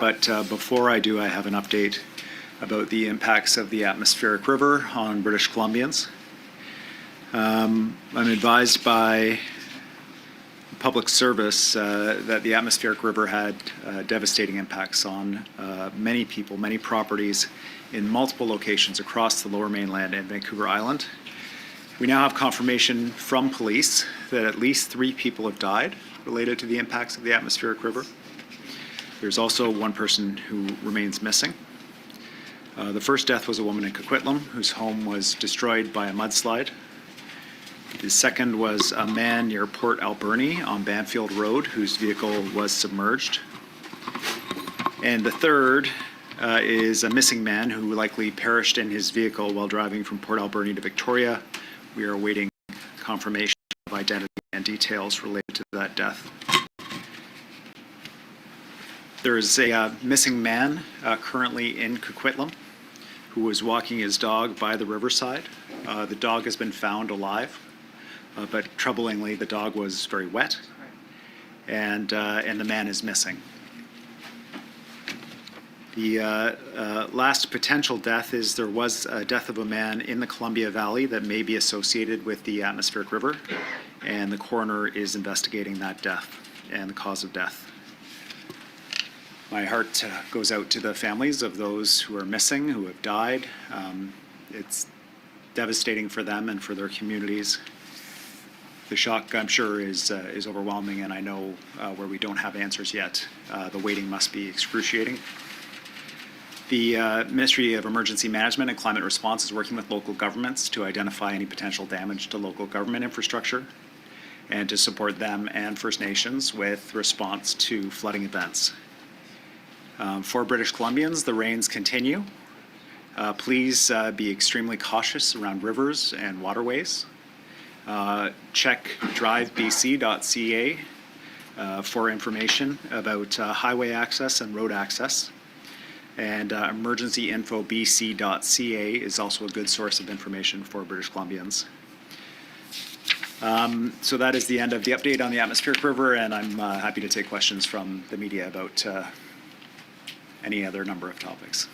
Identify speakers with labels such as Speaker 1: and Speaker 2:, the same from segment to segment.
Speaker 1: But before I do, I have an update about the impacts of the atmospheric river on British Columbians. I'm advised by public service that the atmospheric river had devastating impacts on many people, many properties in multiple locations across the Lower Mainland and Vancouver Island. We now have confirmation from police that at least 3 people have died related to the impacts of the atmospheric river. There's also 1 person who remains missing. The first death was a woman in Coquitlam whose home was destroyed by a mudslide. The second was a man near Port Alberni on Banfield Road whose vehicle was submerged. And the third is a missing man who likely perished in his vehicle while driving from Port Alberni to Victoria. We are awaiting confirmation of identity and details related to that death. There is a missing man currently in Coquitlam who was walking his dog by the riverside. The dog has been found alive, but troublingly, the dog was very wet, and the man is missing. The last potential death is there was a death of a man in the Columbia Valley that may be associated with the atmospheric river, and the coroner is investigating that death and the cause of death. My heart goes out to the families of those who are missing, who have died. It's devastating for them and for their communities. The shock, I'm sure, is overwhelming, and I know where we don't have answers yet, the waiting must be excruciating. The Ministry of Emergency Management and Climate Response is working with local governments to identify any potential damage to local government infrastructure and to support them and First Nations with response to flooding events. For British Columbians, the rains continue. Please be extremely cautious around rivers and waterways. Check drivebc.ca for information about highway access and road access. And emergencyinfobc.ca is also a good source of information for British Columbians. So that is the end of the update on the atmospheric river, and I'm happy to take questions from the media about any other number of topics.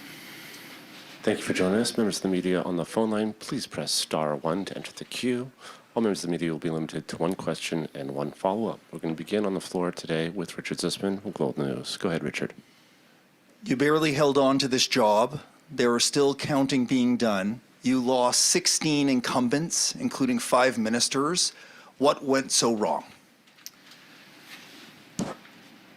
Speaker 2: Thank you for joining us. Members of the media on the phone line, please press *1 to enter the queue. All members of the media will be limited to 1 question and 1 follow-up. We're going to begin on the floor today with Richard Zussman from Globe News. Go ahead, Richard.
Speaker 3: You barely held on to this job. There are still counting being done. You lost 16 incumbents, including 5 ministers. What went so wrong?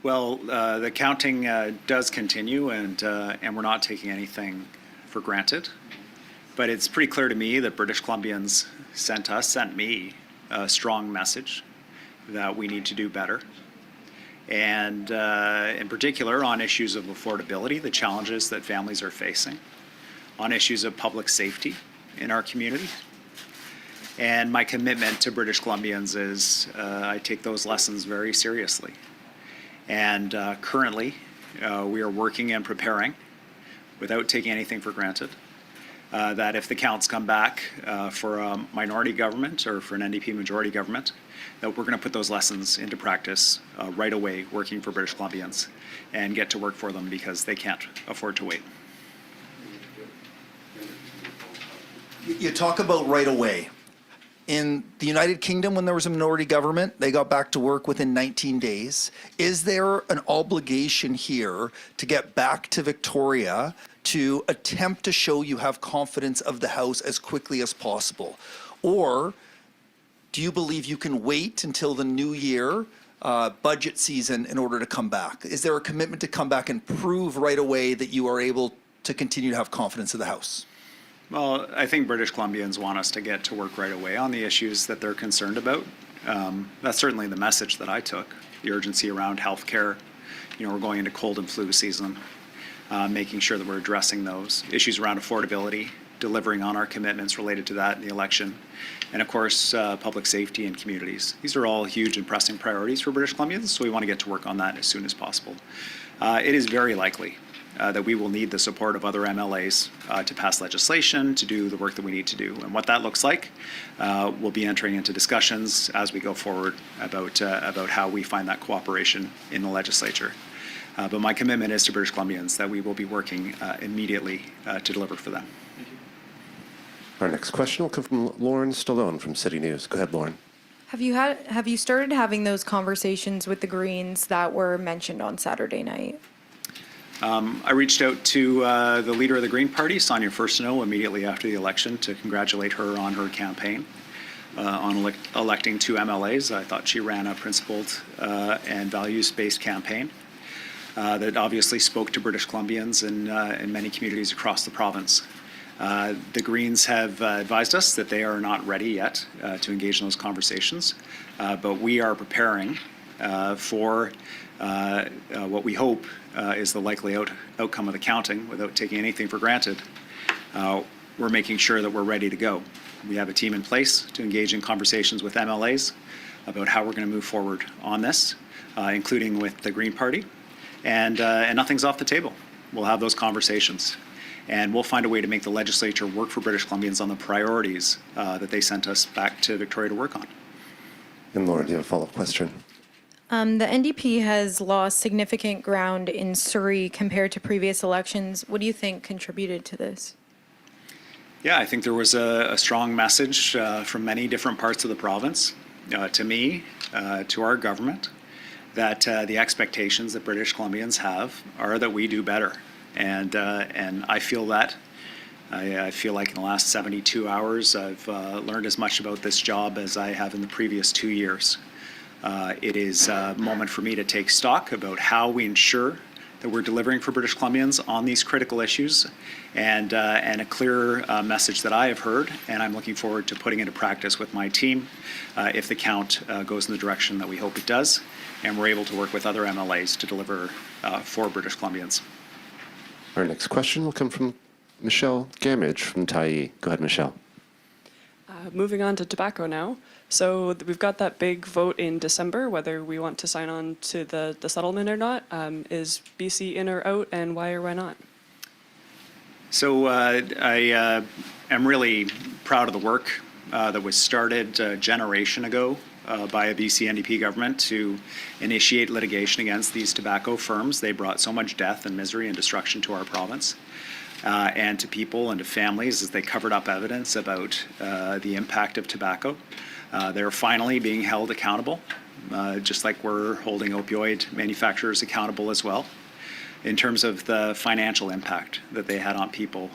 Speaker 1: Well, the counting does continue, and we're not taking anything for granted. But it's pretty clear to me that British Columbians sent me a strong message that we need to do better. And in particular on issues of affordability, the challenges that families are facing, on issues of public safety in our community. And my commitment to British Columbians is I take those lessons very seriously. And currently, we are working and preparing, without taking anything for granted, that if the counts come back for a minority government or for an NDP majority government, that we're going to put those lessons into practice right away, working for British Columbians, and get to work for them because they can't afford to wait.
Speaker 3: You talk about right away. In the United Kingdom, when there was a minority government, they got back to work within 19 days. Is there an obligation here to get back to Victoria to attempt to show you have confidence of the House as quickly as possible? Or do you believe you can wait until the new year, budget season, in order to come back? Is there a commitment to come back and prove right away that you are able to continue to have confidence of the House?
Speaker 1: Well, I think British Columbians want us to get to work right away on the issues that they're concerned about. That's certainly the message that I took, the urgency around healthcare. You know, we're going into cold and flu season, making sure that we're addressing those issues around affordability, delivering on our commitments related to that in the election, and of course, public safety and communities. These are all huge and pressing priorities for British Columbians, so we want to get to work on that as soon as possible. It is very likely that we will need the support of other MLAs to pass legislation, to do the work that we need to do. And what that looks like, we'll be entering into discussions as we go forward about how we find that cooperation in the legislature. But my commitment is to British Columbians that we will be working immediately to deliver for them.
Speaker 2: Our next question will come from Lauren Stallone from City News. Go ahead, Lauren.
Speaker 4: Have you started having those conversations with the Greens that were mentioned on Saturday night?
Speaker 1: I reached out to the leader of the Green Party, Sonia Furstenau, immediately after the election to congratulate her on her campaign on electing 2 MLAs. I thought she ran a principled and values-based campaign that obviously spoke to British Columbians and many communities across the province. The Greens have advised us that they are not ready yet to engage in those conversations, but we are preparing for what we hope is the likely outcome of the counting without taking anything for granted. We're making sure that we're ready to go. We have a team in place to engage in conversations with MLAs about how we're going to move forward on this, including with the Green Party, and nothing's off the table. We'll have those conversations, and we'll find a way to make the legislature work for British Columbians on the priorities that they sent us back to Victoria to work on.
Speaker 2: And Laura, do you have a follow-up question?
Speaker 4: The NDP has lost significant ground in Surrey compared to previous elections. What do you think contributed to this?
Speaker 1: Yeah, I think there was a strong message from many different parts of the province, to me, to our government, that the expectations that British Columbians have are that we do better. And I feel that. I feel like in the last 72 hours, I've learned as much about this job as I have in the previous 2 years. It is a moment for me to take stock about how we ensure that we're delivering for British Columbians on these critical issues, and a clear message that I have heard, and I'm looking forward to putting into practice with my team if the count goes in the direction that we hope it does, and we're able to work with other MLAs to deliver for British Columbians.
Speaker 2: Our next question will come from Michelle Gamage from Tyee. Go ahead, Michelle.
Speaker 5: Moving on to tobacco now. So we've got that big vote in December, whether we want to sign on to the settlement or not. Is BC in or out, and why or why not?
Speaker 1: So I am really proud of the work that was started a generation ago by a BC NDP government to initiate litigation against these tobacco firms. They brought so much death and misery and destruction to our province. And to people and to families as they covered up evidence about the impact of tobacco. They're finally being held accountable, just like we're holding opioid manufacturers accountable as well, in terms of the financial impact that they had on people,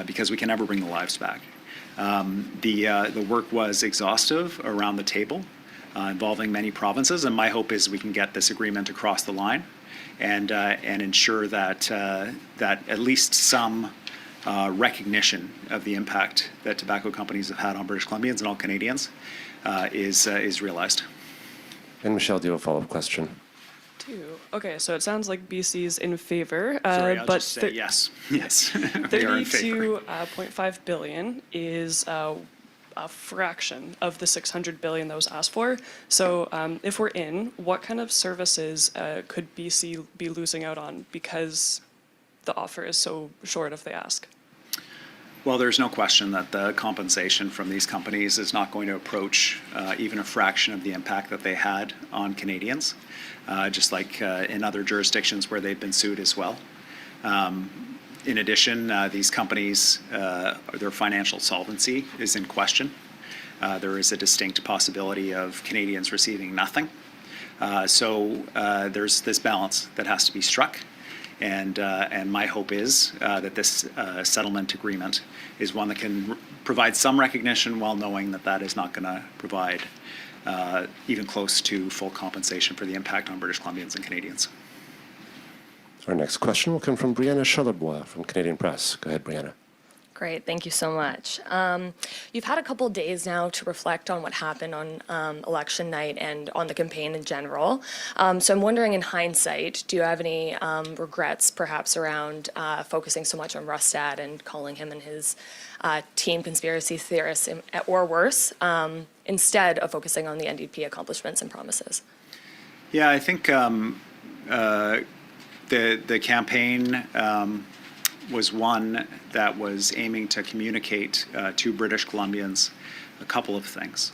Speaker 1: because we can never bring the lives back. The work was exhaustive around the table, involving many provinces, and my hope is we can get this agreement across the line and ensure that at least some recognition of the impact that tobacco companies have had on British Columbians and all Canadians is realized.
Speaker 2: And Michelle, do you have a follow-up question?
Speaker 5: Okay, so it sounds like BC's in favor.
Speaker 1: Sorry, I'll
Speaker 5: but
Speaker 1: just say yes. Yes, they are in favor.
Speaker 5: 32.5 billion is a fraction of the 600 billion that was asked for. So if we're in, what kind of services could BC be losing out on because the offer is so short if they ask?
Speaker 1: Well, there's no question that the compensation from these companies is not going to approach even a fraction of the impact that they had on Canadians, just like in other jurisdictions where they've been sued as well. In addition, these companies, their financial solvency is in question. There is a distinct possibility of Canadians receiving nothing. So there's this balance that has to be struck. And my hope is that this settlement agreement is one that can provide some recognition while knowing that that is not going to provide even close to full compensation for the impact on British Columbians and Canadians.
Speaker 2: Our next question will come from Brianna Charlebois from Canadian Press. Go ahead, Brianna.
Speaker 6: Great, thank you so much. You've had a couple of days now to reflect on what happened on election night and on the campaign in general. So I'm wondering, in hindsight, do you have any regrets perhaps around focusing so much on Rustad and calling him and his team conspiracy theorists, or worse, instead of focusing on the NDP accomplishments and promises?
Speaker 1: Yeah, I think the campaign was one that was aiming to communicate to British Columbians a couple of things.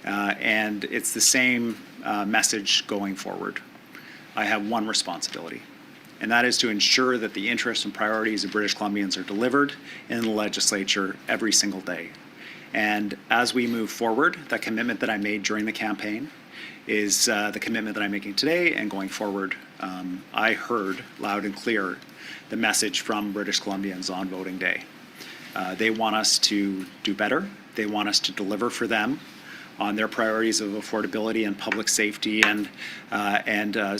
Speaker 1: And it's the same message going forward. I have one responsibility, and that is to ensure that the interests and priorities of British Columbians are delivered in the legislature every single day. And as we move forward, that commitment that I made during the campaign is the commitment that I'm making today and going forward. I heard loud and clear the message from British Columbians on voting day. They want us to do better. They want us to deliver for them on their priorities of affordability and public safety and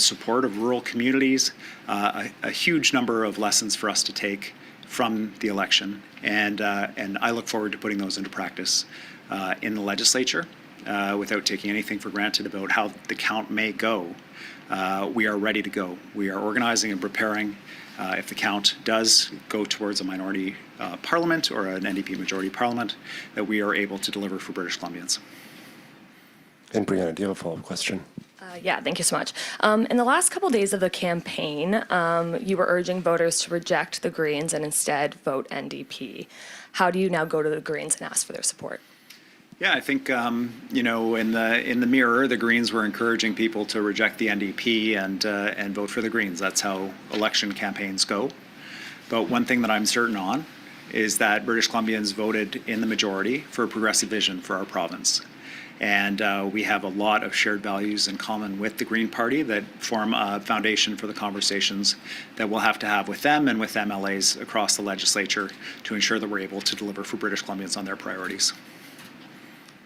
Speaker 1: support of rural communities. A huge number of lessons for us to take from the election, and I look forward to putting those into practice in the legislature. Without taking anything for granted about how the count may go, we are ready to go. We are organizing and preparing. If the count does go towards a minority parliament or an NDP majority parliament, that we are able to deliver for British Columbians.
Speaker 2: And Brianna, do you have a follow-up question?
Speaker 6: Yeah, thank you so much. In the last couple days of the campaign, you were urging voters to reject the Greens and instead vote NDP. How do you now go to the Greens and ask for their support?
Speaker 1: Yeah, I think in the mirror, the Greens were encouraging people to reject the NDP and vote for the Greens. That's how election campaigns go. But one thing that I'm certain on is that British Columbians voted in the majority for a progressive vision for our province. And we have a lot of shared values in common with the Green Party that form a foundation for the conversations that we'll have to have with them and with MLAs across the legislature to ensure that we're able to deliver for British Columbians on their priorities.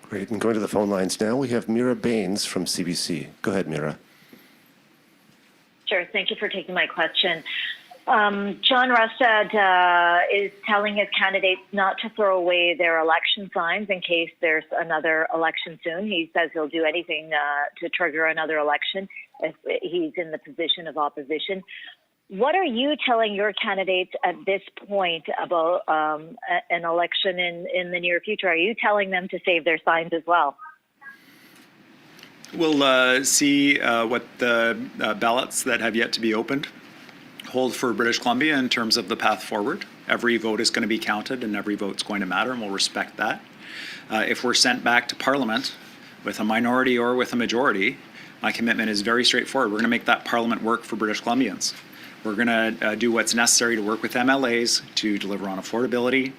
Speaker 2: Great. And going to the phone lines now, we have Mira Baines from CBC. Go ahead, Mira.
Speaker 7: Sure. Thank you for taking my question. John Rustad is telling his candidates not to throw away their election signs in case there's another election soon. He says he'll do anything to trigger another election if he's in the position of opposition. What are you telling your candidates at this point about an election in the near future? Are you telling them to save their signs as well?
Speaker 1: We'll see what the ballots that have yet to be opened hold for British Columbia in terms of the path forward. Every vote is going to be counted and every vote's going to matter, and we'll respect that. If we're sent back to Parliament with a minority or with a majority, my commitment is very straightforward. We're going to make that Parliament work for British Columbians. We're going to do what's necessary to work with MLAs to deliver on affordability,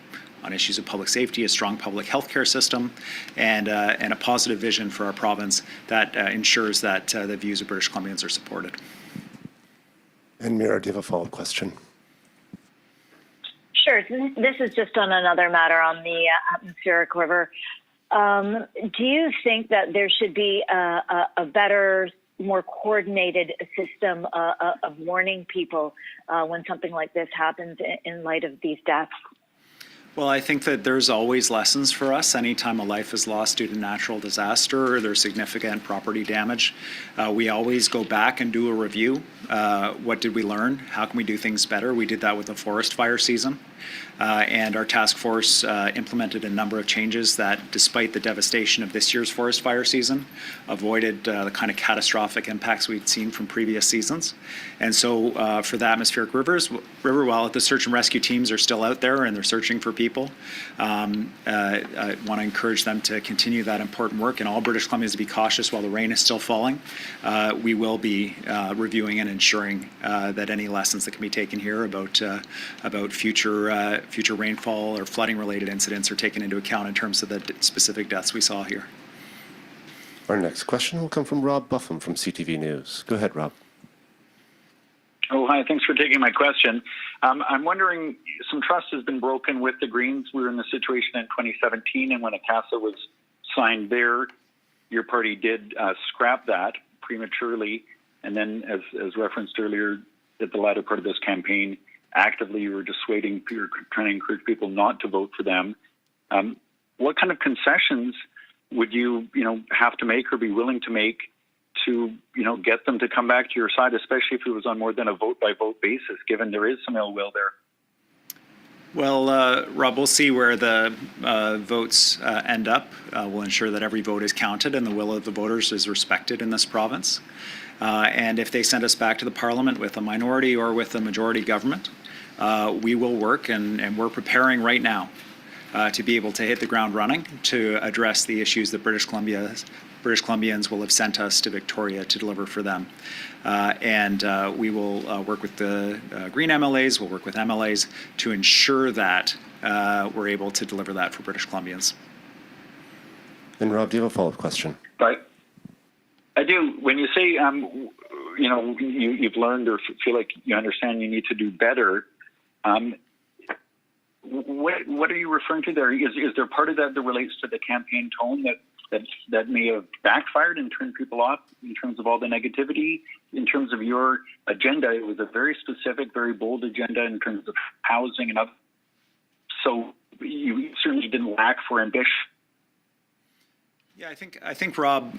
Speaker 1: on issues of public safety, a strong public health care system, and a positive vision for our province that ensures that the views of British Columbians are supported.
Speaker 2: And Mira, do you have a follow-up question?
Speaker 7: Sure. This is just on another matter on the atmospheric river. Do you think that there should be a better, more coordinated system of warning people when something like this happens in light of these deaths?
Speaker 1: Well, I think that there's always lessons for us. Anytime a life is lost due to natural disaster or there's significant property damage, we always go back and do a review. What did we learn? How can we do things better? We did that with the forest fire season. And our task force implemented a number of changes that, despite the devastation of this year's forest fire season, avoided the kind of catastrophic impacts we'd seen from previous seasons. And so for the atmospheric river, while the search and rescue teams are still out there and they're searching for people, I want to encourage them to continue that important work, and all British Columbians to be cautious while the rain is still falling. We will be reviewing and ensuring that any lessons that can be taken here about future rainfall or flooding related incidents are taken into account in terms of the specific deaths we saw here.
Speaker 2: Our next question will come from Rob Buffum from CTV News. Go ahead, Rob.
Speaker 8: Oh, hi. Thanks for taking my question. I'm wondering, some trust has been broken with the Greens. We were in the situation in 2017, and when ACASA was signed there, your party did scrap that prematurely. And then, as referenced earlier, at the latter part of this campaign, actively you were dissuading, you're trying to encourage people not to vote for them. What kind of concessions would you have to make or be willing to make to get them to come back to your side, especially if it was on more than a vote-by-vote basis, given there is some ill will there?
Speaker 1: Well, Rob, we'll see where the votes end up. We'll ensure that every vote is counted and the will of the voters is respected in this province. And if they send us back to the Parliament with a minority or with a majority government, we will work, and we're preparing right now to be able to hit the ground running to address the issues that British Columbia British Columbians will have sent us to Victoria to deliver for them. We will work with the Green MLAs, we'll work with MLAs to ensure that we're able to deliver that for British Columbians.
Speaker 2: And Rob, do you have a follow-up question?
Speaker 8: Right. I do. When you say, you've learned or feel like you understand you need to do better, what are you referring to there? Is there part of that relates to the campaign tone that may have backfired and turned people off in terms of all the negativity? In terms of your agenda, it was a very specific, very bold agenda in terms of housing and other. So you certainly didn't lack for ambition.
Speaker 1: Yeah, I think Rob,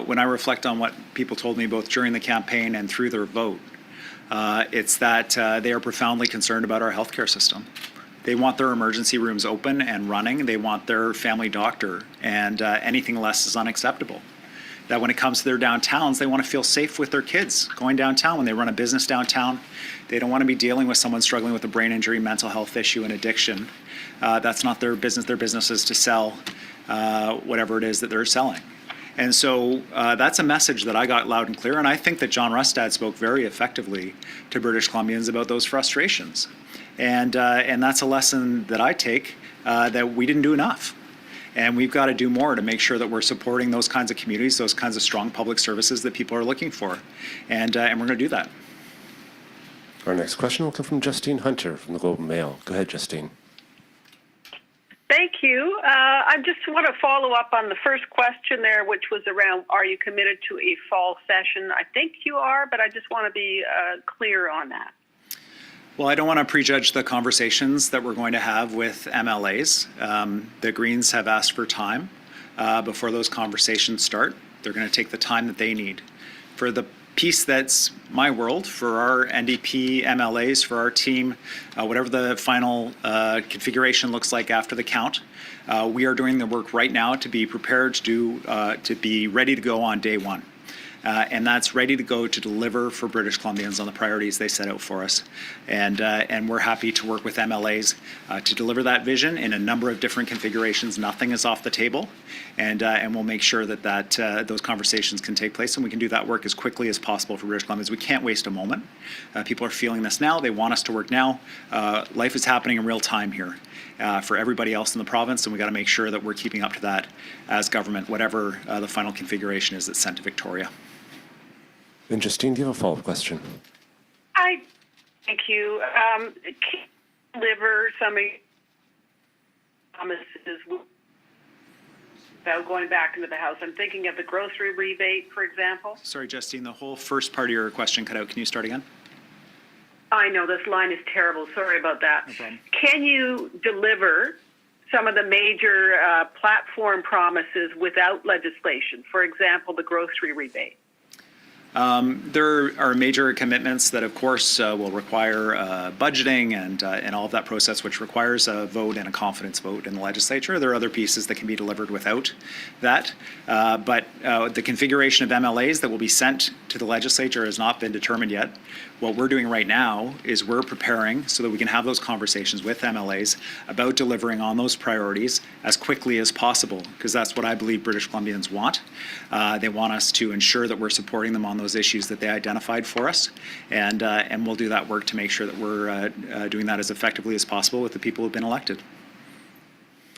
Speaker 1: when I reflect on what people told me both during the campaign and through their vote, it's that they are profoundly concerned about our healthcare system. They want their emergency rooms open and running. They want their family doctor, and anything less is unacceptable. That when it comes to their downtowns, they want to feel safe with their kids going downtown. When they run a business downtown, they don't want to be dealing with someone struggling with a brain injury, mental health issue, and addiction. That's not their business. Their business is to sell whatever it is that they're selling. And so that's a message that I got loud and clear, and I think that John Rustad spoke very effectively to British Columbians about those frustrations. And that's a lesson that I take, that we didn't do enough. And we've got to do more to make sure that we're supporting those kinds of communities, those kinds of strong public services that people are looking for. And we're going to do that.
Speaker 2: Our next question will come from Justine Hunter from the Globe and Mail. Go ahead, Justine.
Speaker 9: Thank you. I just want to follow up on the first question there, which was around, are you committed to a fall session? I think you are, but I just want to be clear on that.
Speaker 1: Well, I don't want to prejudge the conversations that we're going to have with MLAs. The Greens have asked for time before those conversations start. They're going to take the time that they need. For the piece that's my world, for our NDP MLAs, for our team, whatever the final configuration looks like after the count, we are doing the work right now to be prepared to be ready to go on day one. And that's ready to go to deliver for British Columbians on the priorities they set out for us. And we're happy to work with MLAs to deliver that vision in a number of different configurations. Nothing is off the table. And we'll make sure that those conversations can take place, and we can do that work as quickly as possible for British Columbians. We can't waste a moment. People are feeling this now. They want us to work now. Life is happening in real time here for everybody else in the province, and we got to make sure that we're keeping up to that as government, whatever the final configuration is that's sent to Victoria.
Speaker 2: And Justine, do you have a follow-up question?
Speaker 9: Thank you. Can you deliver some promises without going back into the House? I'm thinking of the grocery rebate, for example.
Speaker 1: Sorry, Justine, the whole first part of your question cut out. Can you start again?
Speaker 9: I know this line is terrible. Sorry about that.
Speaker 1: No problem.
Speaker 9: Can you deliver some of the major platform promises without legislation? For example, the grocery rebate.
Speaker 1: There are major commitments that, of course, will require budgeting and all of that process, which requires a vote and a confidence vote in the legislature. There are other pieces that can be delivered without that. But the configuration of MLAs that will be sent to the legislature has not been determined yet. What we're doing right now is we're preparing so that we can have those conversations with MLAs about delivering on those priorities as quickly as possible, because that's what I believe British Columbians want. They want us to ensure that we're supporting them on those issues that they identified for us, and we'll do that work to make sure that we're doing that as effectively as possible with the people who've been elected.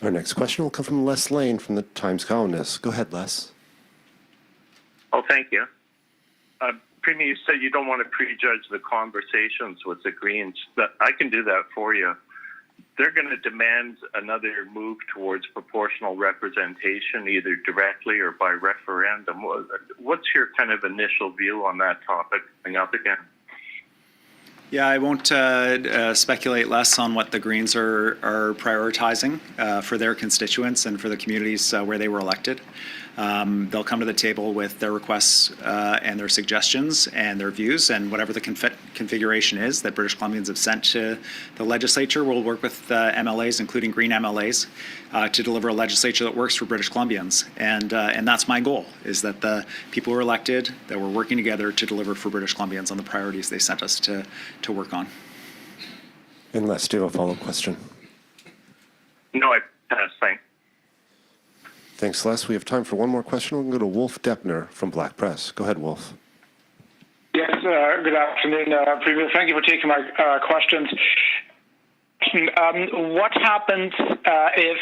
Speaker 2: Our next question will come from Les Lane from the Times Columnist. Go ahead, Les.
Speaker 10: Oh, thank you. Premier, you said you don't want to prejudge the conversations with the Greens, but I can do that for you. They're going to demand another move towards proportional representation, either directly or by referendum. What's your kind of initial view on that topic coming up again?
Speaker 1: Yeah, I won't speculate less on what the Greens are prioritizing for their constituents and for the communities where they were elected. They'll come to the table with their requests and their suggestions and their views, and whatever the configuration is that British Columbians have sent to the legislature, we'll work with MLAs, including Green MLAs, to deliver a legislature that works for British Columbians. And that's my goal, is that the people who are elected, that we're working together to deliver for British Columbians on the priorities they sent us to work on.
Speaker 2: And Les, do you have a follow-up question?
Speaker 10: No, I pass. Thanks.
Speaker 2: Thanks, Les. We have time for one more question. We'll go to Wolf Deppner from Black Press. Go ahead, Wolf.
Speaker 11: Yes, good afternoon, Premier. Thank you for taking my questions. What happens if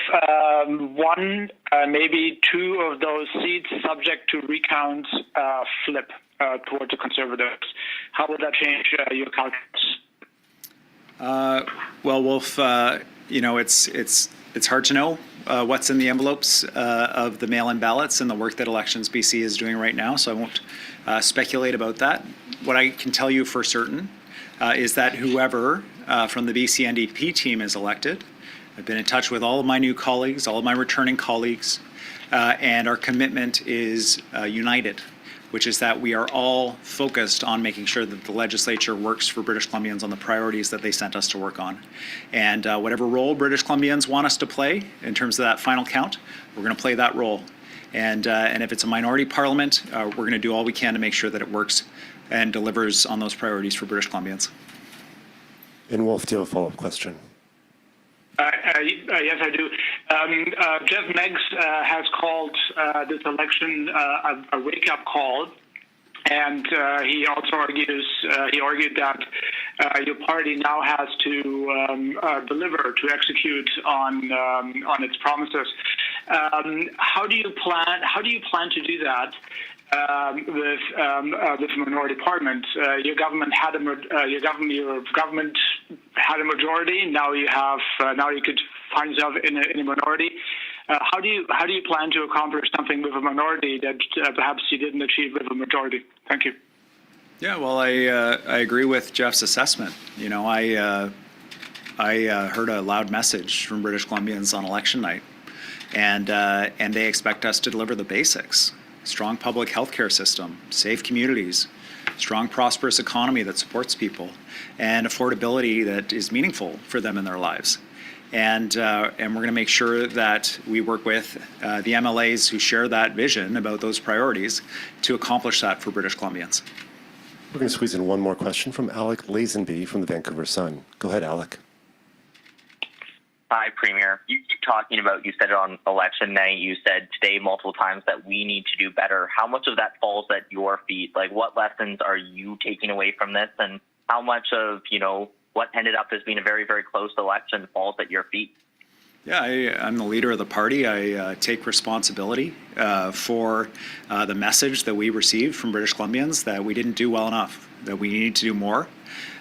Speaker 11: one, maybe two of those seats subject to recount flip towards the Conservatives? How would that change your calculus?
Speaker 1: Well, Wolf, it's hard to know what's in the envelopes of the mail-in ballots and the work that Elections BC is doing right now, so I won't speculate about that. What I can tell you for certain is that whoever from the BC NDP team is elected, I've been in touch with all of my new colleagues, all of my returning colleagues, and our commitment is united, which is that we are all focused on making sure that the legislature works for British Columbians on the priorities that they sent us to work on. And whatever role British Columbians want us to play in terms of that final count, we're going to play that role. And if it's a minority parliament, we're going to do all we can to make sure that it works and delivers on those priorities for British Columbians.
Speaker 2: And Wolf, do you have a follow-up question?
Speaker 11: Yes, I do. Jeff Meggs has called this election a wake-up call, and he also argued that your party now has to deliver, to execute on its promises. How do you plan to do that? With a minority parliament, your government had a majority. Now you have now you could find yourself in a minority. How do you plan to accomplish something with a minority that perhaps you didn't achieve with a majority? Thank you.
Speaker 1: Yeah, well, I agree with Jeff's assessment. You know, I heard a loud message from British Columbians on election night, and they expect us to deliver the basics. Strong public health care system, safe communities, strong prosperous economy that supports people, and affordability that is meaningful for them in their lives. And we're going to make sure that we work with the MLAs who share that vision about those priorities to accomplish that for British Columbians.
Speaker 2: We're going to squeeze in one more question from Alec Lazenby from the Vancouver Sun. Go ahead, Alec.
Speaker 12: Hi, Premier. You keep talking about, you said it on election night, you said today multiple times that we need to do better. How much of that falls at your feet? Like, what lessons are you taking away from this? And how much of, what ended up as being a very, very close election falls at your feet?
Speaker 1: Yeah, I'm the leader of the party. I take responsibility for the message that we received from British Columbians that we didn't do well enough, that we need to do more,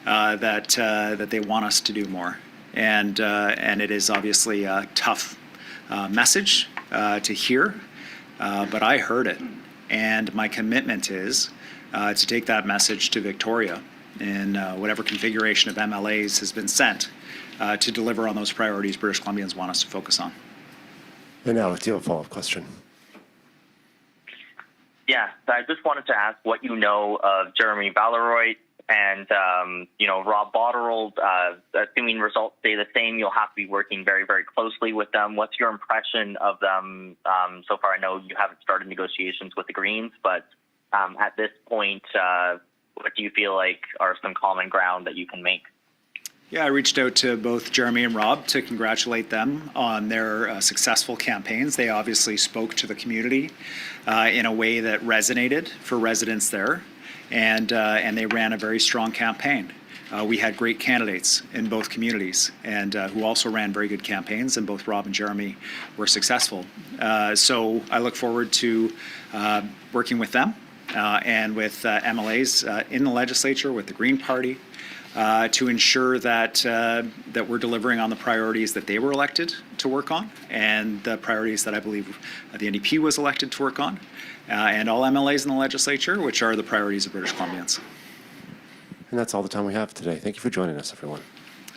Speaker 1: that they want us to do more. And it is obviously a tough message to hear, but I heard it. And my commitment is to take that message to Victoria in whatever configuration of MLAs has been sent to deliver on those priorities British Columbians want us to focus on.
Speaker 2: And Alec, do you have a follow-up question?
Speaker 12: Yeah, I just wanted to ask what you know of Jeremy Valeroy and, Rob Botterill. Assuming results stay the same, you'll have to be working very, very closely with them. What's your impression of them so far? I know you haven't started negotiations with the Greens, but at this point, what do you feel like are some common ground that you can make?
Speaker 1: Yeah, I reached out to both Jeremy and Rob to congratulate them on their successful campaigns. They obviously spoke to the community in a way that resonated for residents there, and they ran a very strong campaign. We had great candidates in both communities, and who also ran very good campaigns, and both Rob and Jeremy were successful. So I look forward to working with them and with MLAs in the legislature, with the Green Party, to ensure that that we're delivering on the priorities that they were elected to work on, and the priorities that I believe the NDP was elected to work on, and all MLAs in the legislature, which are the priorities of British Columbians.
Speaker 2: And that's all the time we have today. Thank you for joining us, everyone.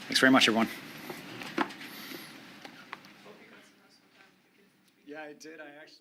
Speaker 1: Thanks very much, everyone. Yeah, I did. I actually.